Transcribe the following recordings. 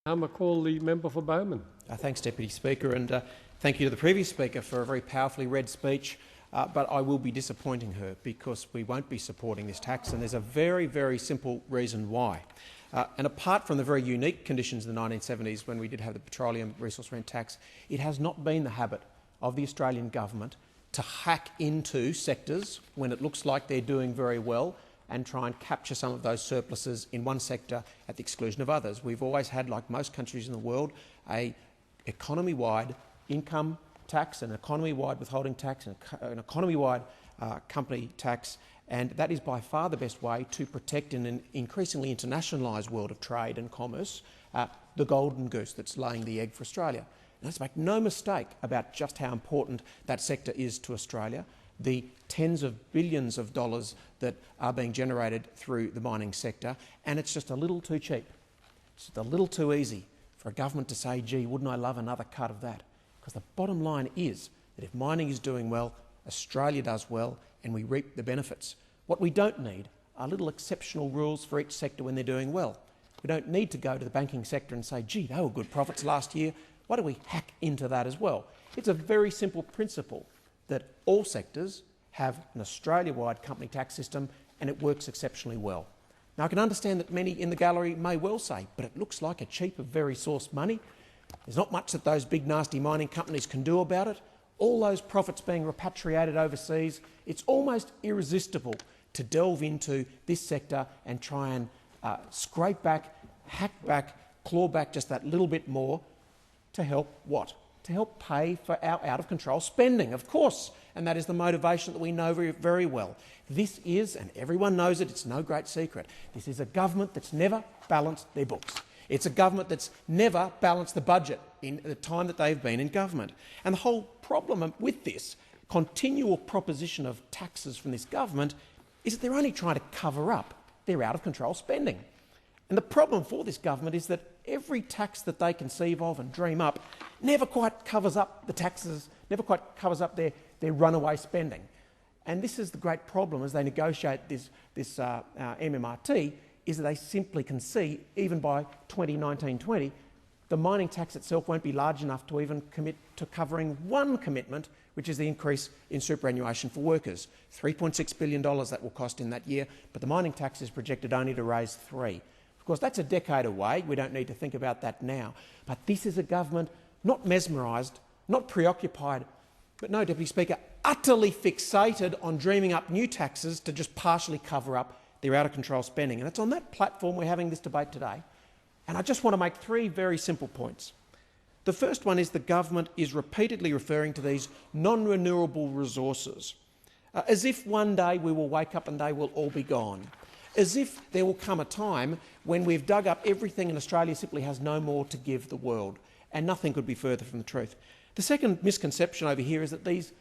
I call the member for Bowman. Thanks, Deputy Speaker, and thank you to the previous speaker for a very powerfully read speech. But I will be disappointing her because we won't be supporting this tax, and there's a very, very simple reason why. And apart from the very unique conditions in the 1970s when we did have the petroleum resource rent tax, it has not been the habit of the Australian government to hack into sectors when it looks like they're doing very well and try and capture some of those surpluses in one sector at the exclusion of others. We've always had, like most countries in the world, an economy-wide income tax, an economy-wide withholding tax, and an economy-wide company tax, and that is by far the best way to protect in an increasingly internationalised world of trade and commerce the golden goose that's laying the egg for Australia. And let's make no mistake about just how important that sector is to Australia. The tens of billions of dollars that are being generated through the mining sector, and it's just a little too cheap. It's just a little too easy for a government to say, gee, wouldn't I love another cut of that? Because the bottom line is that if mining is doing well, Australia does well, and we reap the benefits. What we don't need are little exceptional rules for each sector when they're doing well. We don't need to go to the banking sector and say, gee, they were good profits last year. Why don't we hack into that as well? It's a very simple principle that all sectors have an Australia-wide company tax system and it works exceptionally well. Now, I can understand that many in the gallery may well say, but it looks like a cheap, very source money. There's not much that those big, nasty mining companies can do about it. All those profits being repatriated overseas, it's almost irresistible to delve into this sector and try and scrape back, hack back, claw back just that little bit more to help what? To help pay for our out-of-control spending, of course, and that is the motivation that we know very, very well. This is, and everyone knows it, it's no great secret, this is a government that's never balanced their books. It's a government that's never balanced the budget in the time that they've been in government. And the whole problem with this continual proposition of taxes from this government is that they're only trying to cover up their out-of-control spending. And the problem for this government is that every tax that they conceive of and dream up never quite covers up the taxes, never quite covers up their runaway spending. And this is the great problem as they negotiate this MMRT, is that they simply can see, even by 2019-20, the mining tax itself won't be large enough to even commit to covering one commitment, which is the increase in superannuation for workers. $3.6 billion that will cost in that year, but the mining tax is projected only to raise $3 billion. Of course, that's a decade away. We don't need to think about that now. But this is a government not mesmerised, not preoccupied, but no, Deputy Speaker, utterly fixated on dreaming up new taxes to just partially cover up their out-of-control spending. And it's on that platform we're having this debate today. And I just want to make three very simple points. The first one is the government is repeatedly referring to these non-renewable resources, as if one day we will wake up and they will all be gone, as if there will come a time when we've dug up everything and Australia simply has no more to give the world, and nothing could be further from the truth. The second misconception over here is that these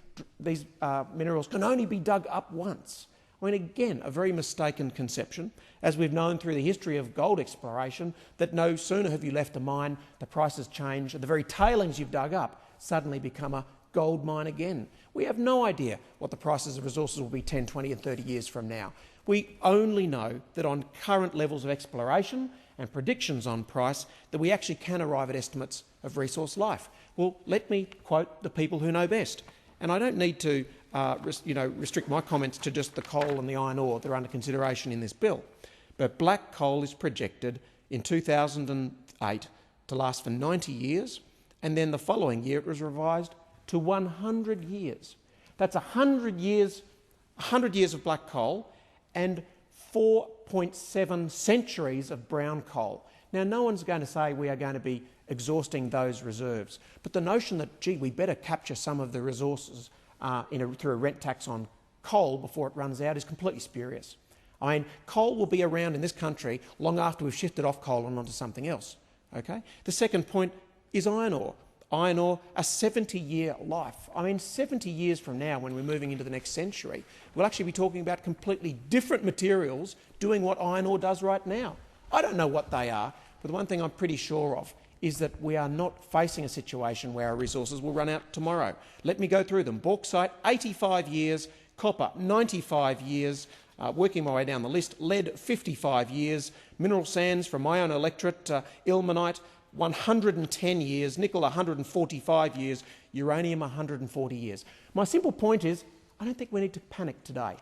minerals can only be dug up once. I mean, again, a very mistaken conception, as we've known through the history of gold exploration, that no sooner have you left a mine, the prices change, and the very tailings you've dug up suddenly become a gold mine again. We have no idea what the prices of resources will be 10, 20 and 30 years from now. We only know that on current levels of exploration and predictions on price that we actually can arrive at estimates of resource life. Well, let me quote the people who know best. And I don't need to restrict my comments to just the coal and the iron ore that are under consideration in this bill. But black coal is projected in 2008 to last for 90 years, and then the following year it was revised to 100 years. That's 100 years of black coal and 4.7 centuries of brown coal. Now, no one's going to say we are going to be exhausting those reserves, but the notion that, gee, we better capture some of the resources through a rent tax on coal before it runs out is completely spurious. I mean, coal will be around in this country long after we've shifted off coal and onto something else. Okay? The second point is iron ore. Iron ore, a 70-year life. I mean, 70 years from now, when we're moving into the next century, we'll actually be talking about completely different materials doing what iron ore does right now. I don't know what they are, but the one thing I'm pretty sure of is that we are not facing a situation where our resources will run out tomorrow. Let me go through them. Bauxite, 85 years. Copper, 95 years. Working my way down the list. Lead, 55 years. Mineral sands from my own electorate, ilmenite, 110 years, nickel 145 years, uranium 140 years. My simple point is, I don't think we need to panic today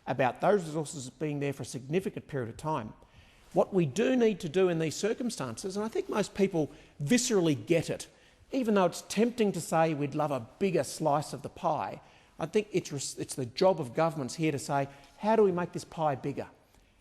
about those resources being there for a significant period of time. What we do need to do in these circumstances, and I think most people viscerally get it, even though it's tempting to say we'd love a bigger slice of the pie, I think it's the job of governments here to say, how do we make this pie bigger?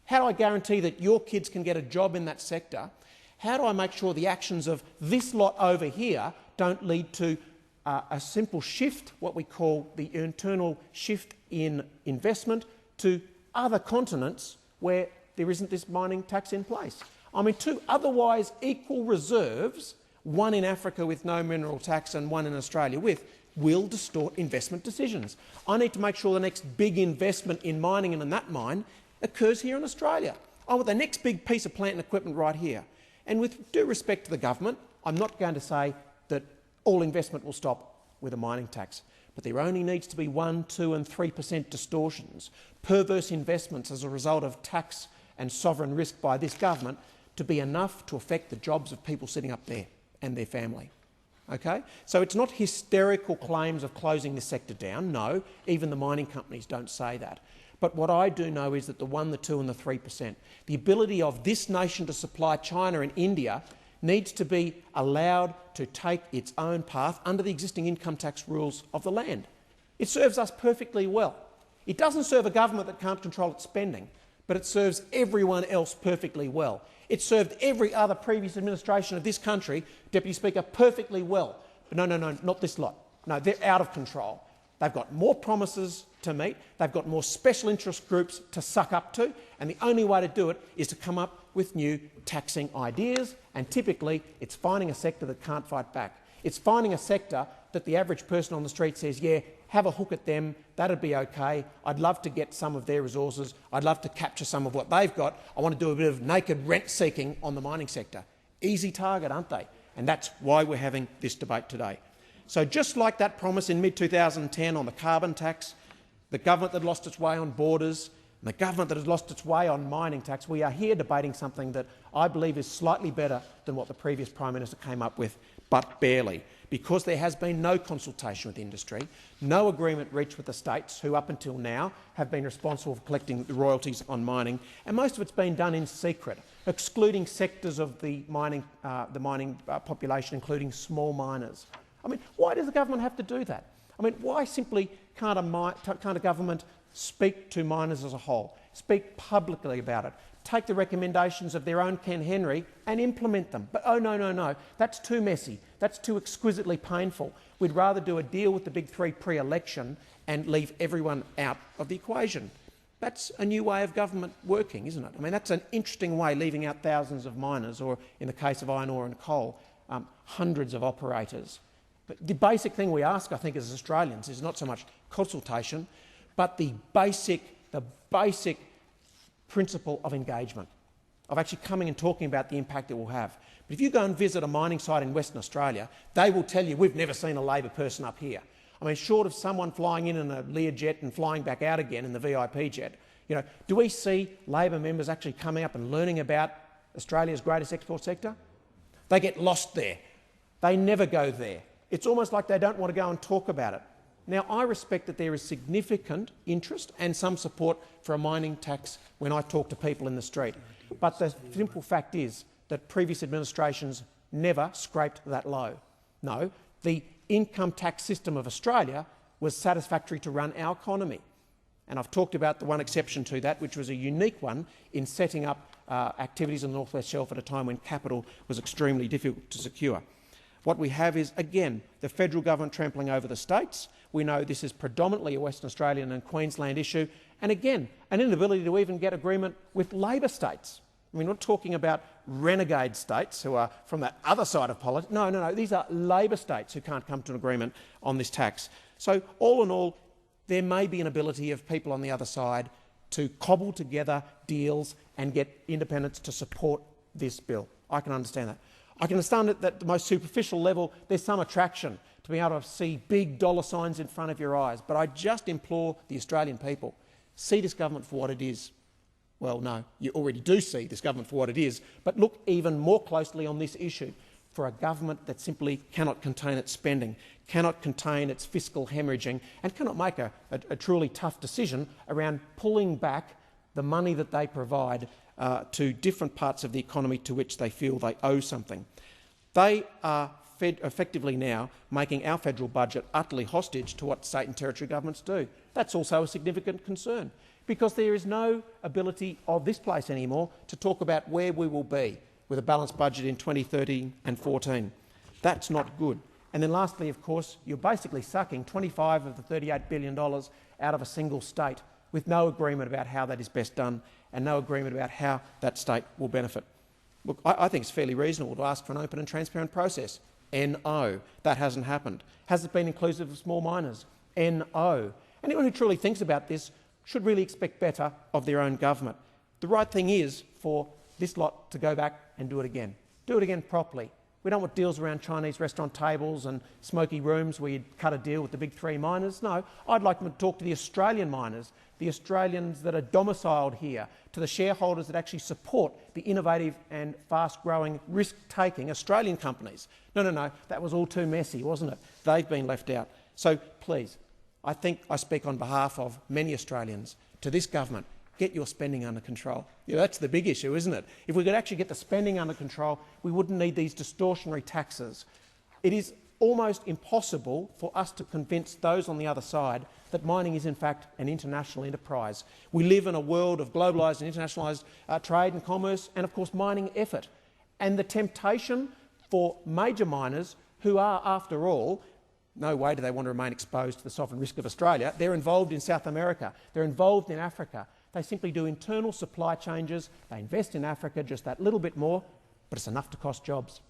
How do I guarantee that your kids can get a job in that sector? How do I make sure the actions of this lot over here don't lead to a simple shift, what we call the internal shift in investment, to other continents where there isn't this mining tax in place? I mean, two otherwise equal reserves, one in Africa with no mineral tax and one in Australia with, will distort investment decisions. I need to make sure the next big investment in mining and in that mine occurs here in Australia. I want the next big piece of plant and equipment right here. And with due respect to the government, I'm not going to say that all investment will stop with a mining tax, but there only needs to be 1%, 2% and 3% distortions, perverse investments as a result of tax and sovereign risk by this government to be enough to affect the jobs of people sitting up there and their family. Okay? So it's not hysterical claims of closing this sector down. No, even the mining companies don't say that. But what I do know is that the 1%, the 2% and the 3%, the ability of this nation to supply China and India needs to be allowed to take its own path under the existing income tax rules of the land. It serves us perfectly well. It doesn't serve a government that can't control its spending, but it serves everyone else perfectly well. It served every other previous administration of this country, Deputy Speaker, perfectly well. But no, not this lot. No, they're out of control. They've got more promises to meet, they've got more special interest groups to suck up to, and the only way to do it is to come up with new taxing ideas, and typically it's finding a sector that can't fight back. It's finding a sector that the average person on the street says, yeah, have a hook at them, that'd be okay, I'd love to get some of their resources, I'd love to capture some of what they've got, I want to do a bit of naked rent-seeking on the mining sector. Easy target, aren't they? And that's why we're having this debate today. So just like that promise in mid-2010 on the carbon tax, the government that lost its way on borders, and the government that has lost its way on mining tax, we are here debating something that I believe is slightly better than what the previous Prime Minister came up with, but barely, because there has been no consultation with industry, no agreement reached with the states, who up until now have been responsible for collecting the royalties on mining, and most of it's been done in secret, excluding sectors of the mining population, including small miners. I mean, why does the government have to do that? I mean, why simply can't a government speak to miners as a whole, speak publicly about it, take the recommendations of their own Ken Henry and implement them? But oh no, that's too messy, that's too exquisitely painful. We'd rather do a deal with the big three pre-election and leave everyone out of the equation. That's a new way of government working, isn't it? I mean, that's an interesting way, leaving out thousands of miners, or in the case of iron ore and coal, hundreds of operators. But the basic thing we ask, I think, as Australians is not so much consultation, but the basic principle of engagement, of actually coming and talking about the impact it will have. But if you go and visit a mining site in Western Australia, they will tell you, we've never seen a Labor person up here. I mean, short of someone flying in a Learjet and flying back out again in the VIP jet, you know, do we see Labor members actually coming up and learning about Australia's greatest export sector? They get lost there. They never go there. It's almost like they don't want to go and talk about it. Now, I respect that there is significant interest and some support for a mining tax when I talk to people in the street. But the simple fact is that previous administrations never scraped that low. No, the income tax system of Australia was satisfactory to run our economy. And I've talked about the one exception to that, which was a unique one in setting up activities on the North West Shelf at a time when capital was extremely difficult to secure. What we have is, again, the federal government trampling over the states. We know this is predominantly a Western Australian and Queensland issue. And again, an inability to even get agreement with Labor states. I mean, we're not talking about renegade states who are from that other side of politics. No. These are Labor states who can't come to an agreement on this tax. So all in all, there may be an ability of people on the other side to cobble together deals and get independents to support this bill. I can understand that. I can understand that at the most superficial level there's some attraction to being able to see big dollar signs in front of your eyes, but I just implore the Australian people, see this government for what it is. Well, no, you already do see this government for what it is, but look even more closely on this issue. for a government that simply cannot contain its spending, cannot contain its fiscal hemorrhaging, and cannot make a truly tough decision around pulling back the money that they provide to different parts of the economy to which they feel they owe something. They are effectively now making our federal budget utterly hostage to what state and territory governments do. That's also a significant concern, because there is no ability of this place anymore to talk about where we will be with a balanced budget in 2013 and 14. That's not good. And then lastly, of course, you're basically sucking $25 of the $38 billion out of a single state with no agreement about how that is best done and no agreement about how that state will benefit. Look, I think it's fairly reasonable to ask for an open and transparent process. No, that hasn't happened. Has it been inclusive of small miners? No. Anyone who truly thinks about this should really expect better of their own government. The right thing is for this lot to go back and do it again. Do it again properly. We don't want deals around Chinese restaurant tables and smoky rooms where you'd cut a deal with the big three miners. No, I'd like them to talk to the Australian miners, the Australians that are domiciled here, to the shareholders that actually support the innovative and fast-growing, risk-taking Australian companies. No, that was all too messy, wasn't it? They've been left out. So please, I think I speak on behalf of many Australians to this government. Get your spending under control. Yeah, that's the big issue, isn't it? If we could actually get the spending under control, we wouldn't need these distortionary taxes. It is almost impossible for us to convince those on the other side that mining is in fact an international enterprise. We live in a world of globalised and internationalised trade and commerce and, of course, mining effort. And the temptation for major miners who are, after all, no way do they want to remain exposed to the sovereign risk of Australia. They're involved in South America. They're involved in Africa. They simply do internal supply changes. They invest in Africa just that little bit more, but it's enough to cost jobs.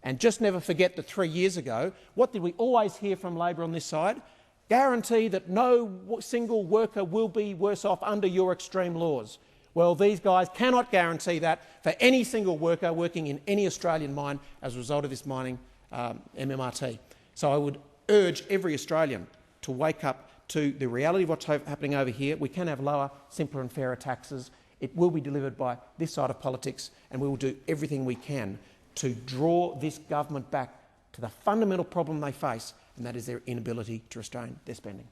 And just never forget that 3 years ago, what did we always hear from Labor on this side? Guarantee that no single worker will be worse off under your extreme laws. Well, these guys cannot guarantee that for any single worker working in any Australian mine as a result of this mining MMRT. So I would urge every Australian to wake up to the reality of what's happening over here. We can have lower, simpler and fairer taxes. It will be delivered by this side of politics, and we will do everything we can to draw this government back to the fundamental problem they face, and that is their inability to restrain their spending.